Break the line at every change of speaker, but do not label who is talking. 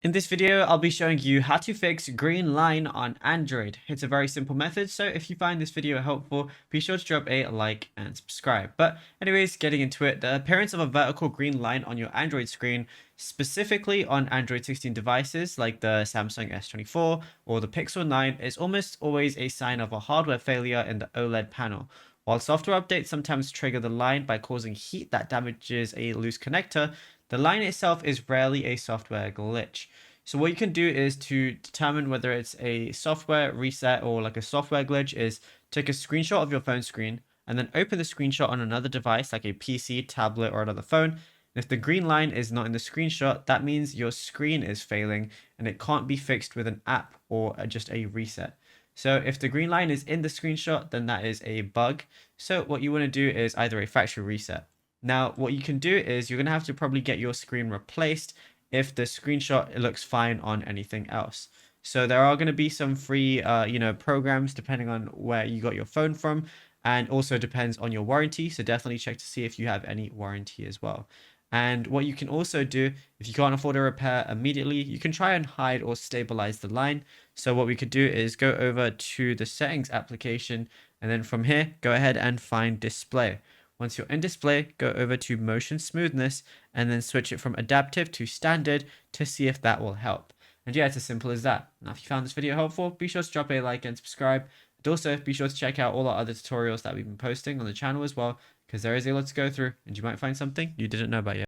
In this video, I'll be showing you how to fix green line on Android. It's a very simple method, so if you find this video helpful, be sure to drop a like and subscribe. But anyways, getting into it, the appearance of a vertical green line on your Android screen, specifically on Android 16 devices like the Samsung S24 or the Pixel 9, is almost always a sign of a hardware failure in the OLED panel. While software updates sometimes trigger the line by causing heat that damages a loose connector, the line itself is rarely a software glitch. So what you can do is to determine whether it's a software reset or like a software glitch is take a screenshot of your phone screen and then open the screenshot on another device like a PC, tablet, or another phone. And if the green line is not in the screenshot, that means your screen is failing and it can't be fixed with an app or just a reset. So if the green line is in the screenshot, then that is a bug. So what you want to do is either a factory reset. Now, what you can do is you're going to have to probably get your screen replaced if the screenshot looks fine on anything else. So there are going to be some free, programs depending on where you got your phone from, and also depends on your warranty. So definitely check to see if you have any warranty as well. And what you can also do, if you can't afford a repair immediately, you can try and hide or stabilize the line. So what we could do is go over to the settings application, and then from here, go ahead and find display. Once you're in display, go over to motion smoothness and then switch it from adaptive to standard to see if that will help. And yeah, it's as simple as that. Now, if you found this video helpful, be sure to drop a like and subscribe. And also, be sure to check out all our other tutorials that we've been posting on the channel as well, because there is a lot to go through and you might find something you didn't know about yet.